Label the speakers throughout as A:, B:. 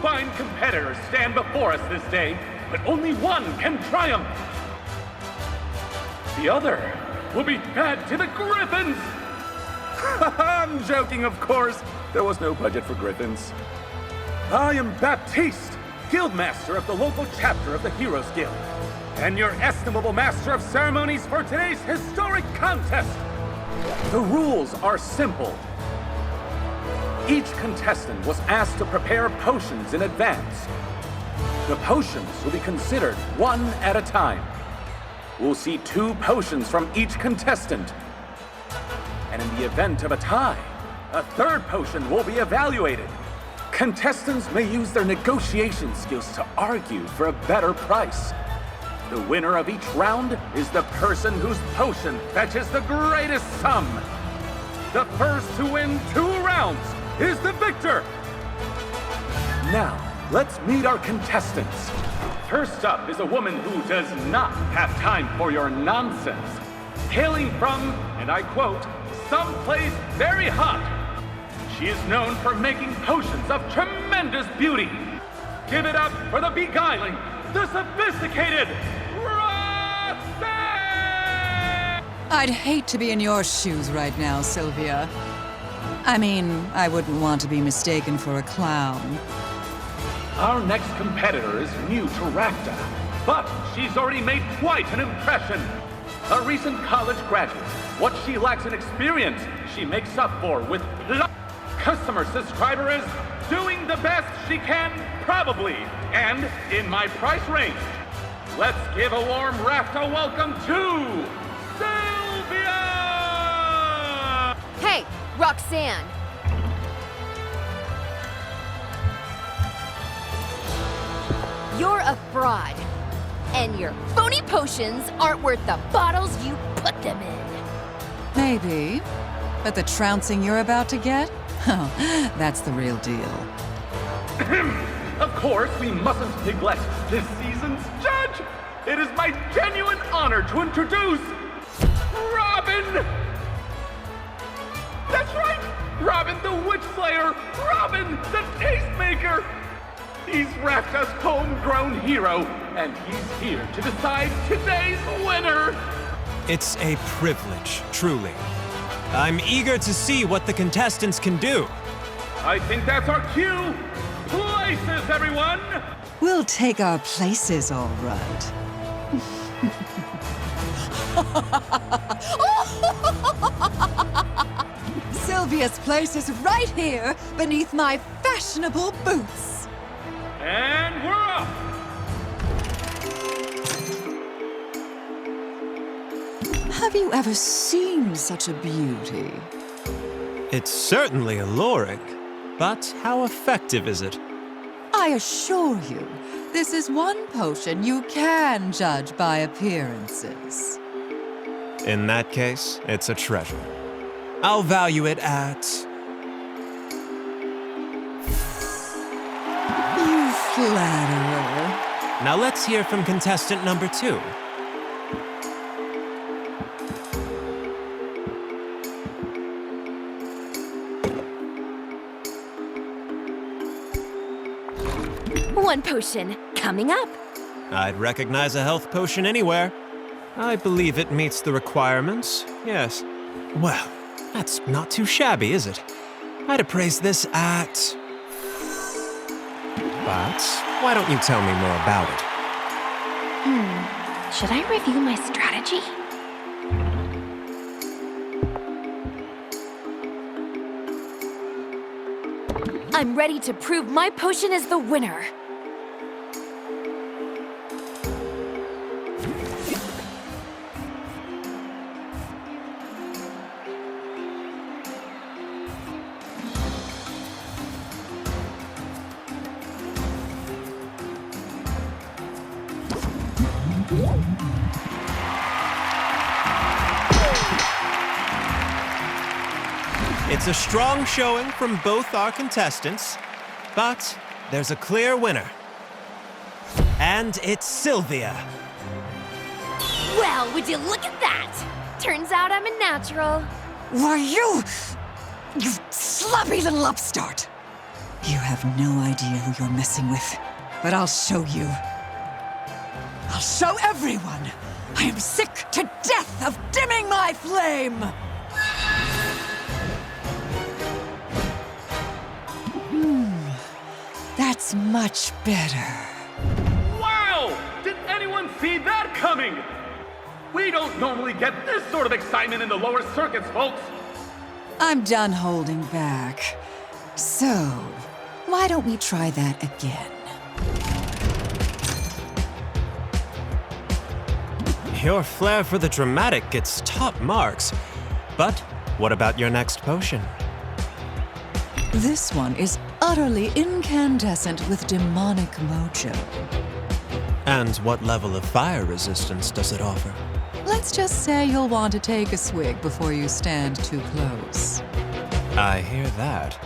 A: fine competitors stand before us this day, but only one can triumph. The other will be fed to the griffins. I'm joking, of course. There was no budget for griffins. I am Baptiste, Guildmaster of the local chapter of the Heroes Guild, and your estimable master of ceremonies for today's historic contest. The rules are simple. Each contestant was asked to prepare potions in advance. The potions will be considered one at a time. We'll see 2 potions from each contestant. And in the event of a tie, a 3rd potion will be evaluated. Contestants may use their negotiation skills to argue for a better price. The winner of each round is the person whose potion fetches the greatest sum. The first to win 2 rounds is the victor. Now, let's meet our contestants. First up is a woman who does not have time for your nonsense. Hailing from, and I quote, someplace very hot. She is known for making potions of tremendous beauty. Give it up for the beguiling, the sophisticated Roxanne!
B: I'd hate to be in your shoes right now, Sylvia. I mean, I wouldn't want to be mistaken for a clown.
A: Our next competitor is new to Rafta, but she's already made quite an impression. A recent college graduate. What she lacks in experience, she makes up for with pluck. Customer subscriber is doing the best she can, probably, and in my price range. Let's give a warm Rafta welcome to Sylvia!
C: Hey, Roxanne. You're a fraud. And your phony potions aren't worth the bottles you put them in.
B: Maybe. But the trouncing you're about to get? Oh, that's the real deal.
A: Of course, we mustn't neglect this season's judge. It is my genuine honor to introduce Robin! That's right! Robin the Witch Slayer! Robin the Tastemaker! He's Rafta's homegrown hero, and he's here to decide today's winner!
D: It's a privilege, truly. I'm eager to see what the contestants can do.
A: I think that's our cue! Places, everyone!
B: We'll take our places, all right. Sylvia's place is right here, beneath my fashionable boots.
A: And we're off!
B: Have you ever seen such a beauty?
D: It's certainly alluring, but how effective is it?
B: I assure you, this is one potion you can judge by appearances.
D: In that case, it's a treasure. I'll value it at...
B: You flatterer.
D: Now let's hear from contestant number 2.
C: One potion coming up.
D: I'd recognize a health potion anywhere. I believe it meets the requirements, yes. Well, that's not too shabby, is it? I'd appraise this at... But why don't you tell me more about it?
C: Should I review my strategy? I'm ready to prove my potion is the winner.
D: It's a strong showing from both our contestants, but there's a clear winner. And it's Sylvia.
C: Well, would you look at that? Turns out I'm a natural.
B: Why, you sloppy little upstart. You have no idea who you're messing with, but I'll show you. I'll show everyone! I am sick to death of dimming my flame! That's much better.
A: Wow! Did anyone see that coming? We don't normally get this sort of excitement in the lower circuits, folks.
B: I'm done holding back. So, why don't we try that again?
D: Your flair for the dramatic gets top marks. But what about your next potion?
B: This one is utterly incandescent with demonic mojo.
D: And what level of fire resistance does it offer?
B: Let's just say you'll want to take a swig before you stand too close.
D: I hear that.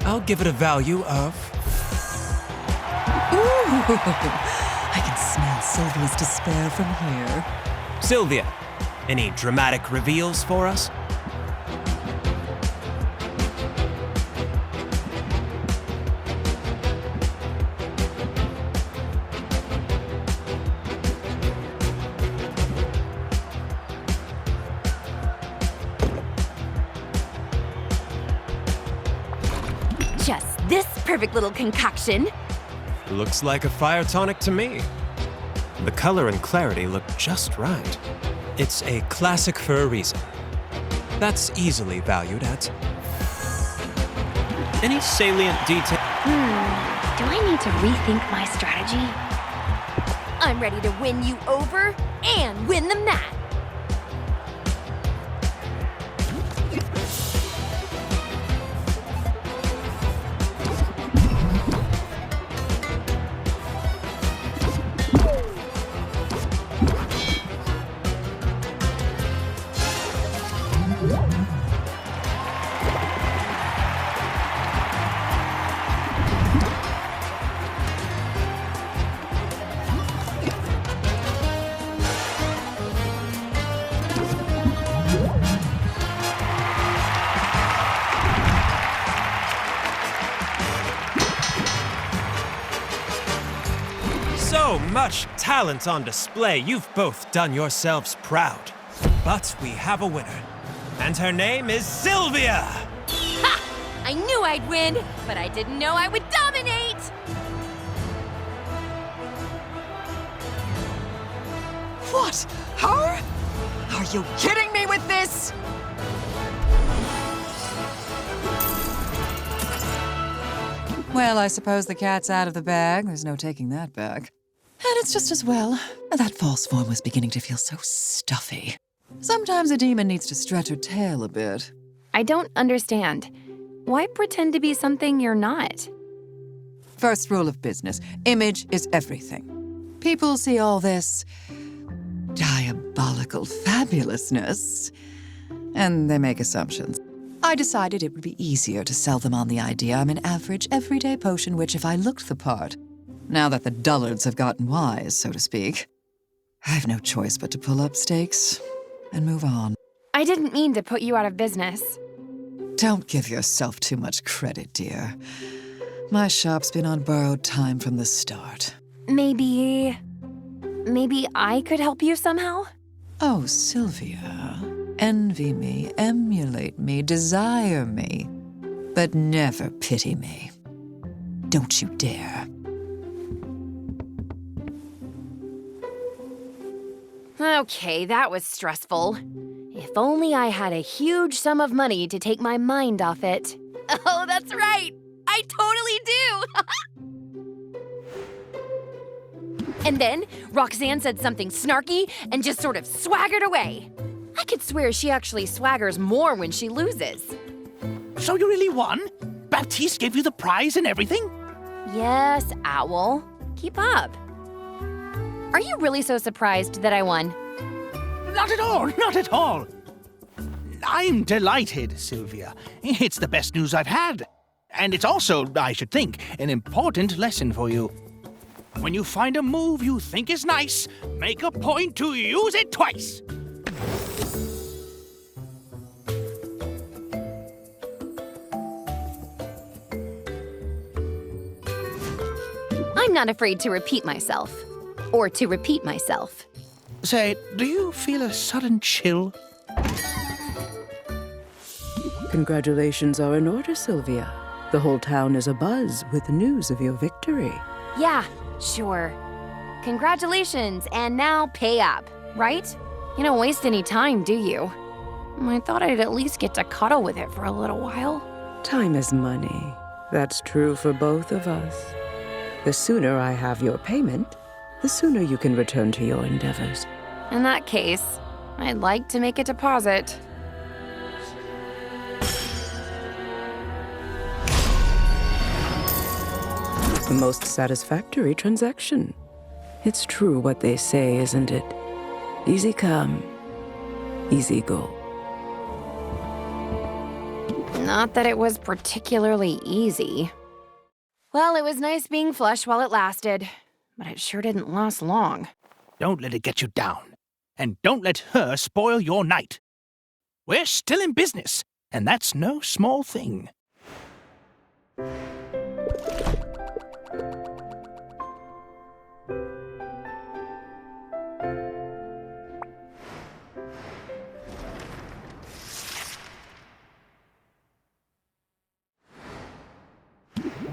D: I'll give it a value of...
B: Ooh! I can smell Sylvia's despair from here.
D: Sylvia, any dramatic reveals for us?
C: Just this perfect little concoction.
D: Looks like a fire tonic to me. The color and clarity look just right. It's a classic for a reason. That's easily valued at... Any salient detail?
C: Do I need to rethink my strategy? I'm ready to win you over and win them that.
D: So much talent on display. You've both done yourselves proud. But we have a winner. And her name is Sylvia!
C: Ha! I knew I'd win, but I didn't know I would dominate!
B: What? Her? Are you kidding me with this? Well, I suppose the cat's out of the bag. There's no taking that back. And it's just as well. That false form was beginning to feel so stuffy. Sometimes a demon needs to stretch her tail a bit.
E: I don't understand. Why pretend to be something you're not?
B: First rule of business, image is everything. People see all this diabolical fabulousness, and they make assumptions. I decided it would be easier to sell them on the idea I'm an average, everyday potion which, if I looked the part, now that the dullards have gotten wise, so to speak, I have no choice but to pull up stakes and move on.
E: I didn't mean to put you out of business.
B: Don't give yourself too much credit, dear. My shop's been on borrowed time from the start.
E: Maybe I could help you somehow?
B: Oh, Sylvia. Envy me, emulate me, desire me, but never pity me. Don't you dare.
E: Okay, that was stressful. If only I had a huge sum of money to take my mind off it.
C: Oh, that's right! I totally do! And then Roxanne said something snarky and just sort of swaggered away. I could swear she actually swaggers more when she loses.
F: So you really won? Baptiste gave you the prize and everything?
E: Yes, Owl. Keep up. Are you really so surprised that I won?
F: Not at all, not at all. I'm delighted, Sylvia. It's the best news I've had. And it's also, I should think, an important lesson for you. When you find a move you think is nice, make a point to use it twice.
E: I'm not afraid to repeat myself. Or to repeat myself.
F: Say, do you feel a sudden chill?
G: Congratulations are in order, Sylvia. The whole town is abuzz with news of your victory.
E: Yeah, sure. Congratulations, and now pay up, right? You don't waste any time, do you? I thought I'd at least get to cuddle with it for a little while.
G: Time is money. That's true for both of us. The sooner I have your payment, the sooner you can return to your endeavors.
E: In that case, I'd like to make a deposit.
G: The most satisfactory transaction. It's true what they say, isn't it? Easy come, easy go.
E: Not that it was particularly easy. Well, it was nice being flush while it lasted, but it sure didn't last long.
F: Don't let it get you down. And don't let her spoil your night. We're still in business, and that's no small thing.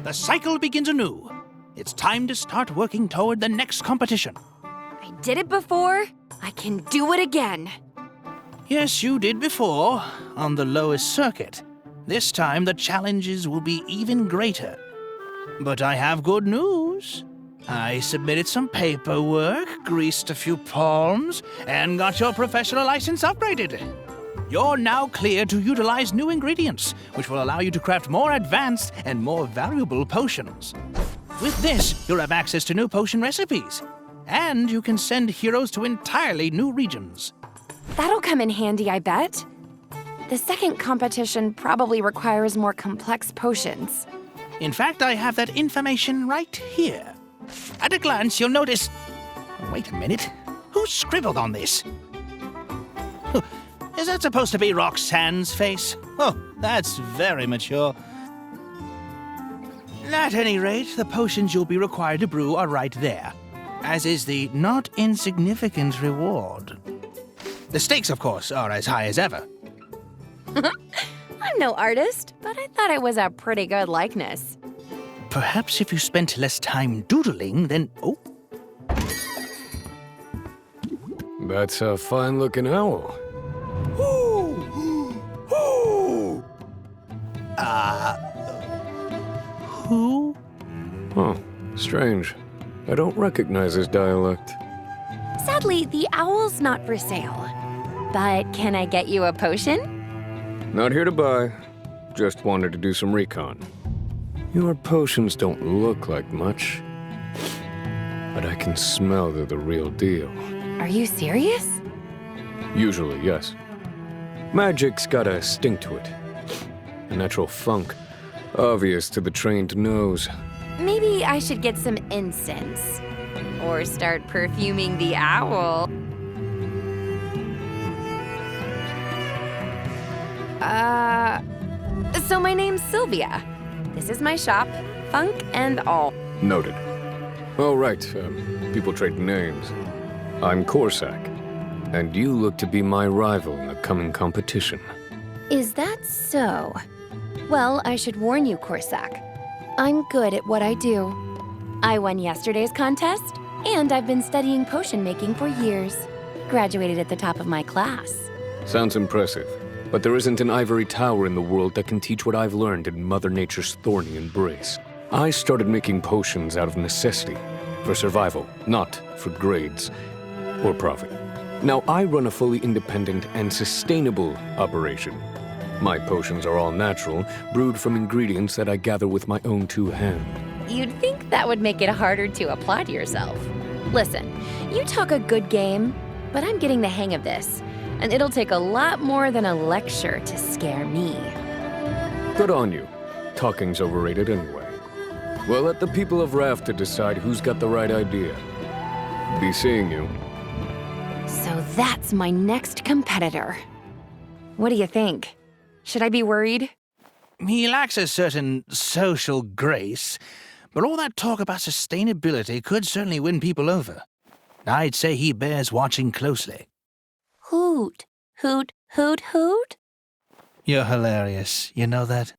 F: The cycle begins anew. It's time to start working toward the next competition.
E: I did it before. I can do it again.
F: Yes, you did before, on the lowest circuit. This time the challenges will be even greater. But I have good news. I submitted some paperwork, greased a few palms, and got your professional license upgraded. You're now clear to utilize new ingredients, which will allow you to craft more advanced and more valuable potions. With this, you'll have access to new potion recipes, and you can send heroes to entirely new regions.
E: That'll come in handy, I bet. The second competition probably requires more complex potions.
F: In fact, I have that information right here. At a glance, you'll notice... Wait a minute. Who scribbled on this? Is that supposed to be Roxanne's face? Oh, that's very mature. At any rate, the potions you'll be required to brew are right there, as is the not insignificant reward. The stakes, of course, are as high as ever.
E: I'm no artist, but I thought it was a pretty good likeness.
F: Perhaps if you spent less time doodling, then... Oh.
H: That's a fine-looking owl.
F: Who?
H: Huh. Strange. I don't recognize his dialect.
E: Sadly, the owl's not for sale. But can I get you a potion?
H: Not here to buy. Just wanted to do some recon. Your potions don't look like much, but I can smell they're the real deal.
E: Are you serious?
H: Usually, yes. Magic's got a stink to it. A natural funk, obvious to the trained nose.
E: Maybe I should get some incense. Or start perfuming the owl. So my name's Sylvia. This is my shop, funk and all.
H: Noted. Oh, right. People trade names. I'm Corsac, and you look to be my rival in the coming competition.
E: Is that so? Well, I should warn you, Corsac. I'm good at what I do. I won yesterday's contest, and I've been studying potion making for years. Graduated at the top of my class.
H: Sounds impressive, but there isn't an ivory tower in the world that can teach what I've learned in Mother Nature's thorny embrace. I started making potions out of necessity, for survival, not for grades or profit. Now, I run a fully independent and sustainable operation. My potions are all natural, brewed from ingredients that I gather with my own two hands.
E: You'd think that would make it harder to apply to yourself. Listen, you talk a good game, but I'm getting the hang of this, and it'll take a lot more than a lecture to scare me.
H: Good on you. Talking's overrated anyway. We'll let the people of Rafta decide who's got the right idea. Be seeing you.
E: So that's my next competitor. What do you think? Should I be worried?
F: He lacks a certain social grace, but all that talk about sustainability could certainly win people over. I'd say he bears watching closely.
E: Hoot. Hoot, hoot, hoot?
F: You're hilarious. You know that?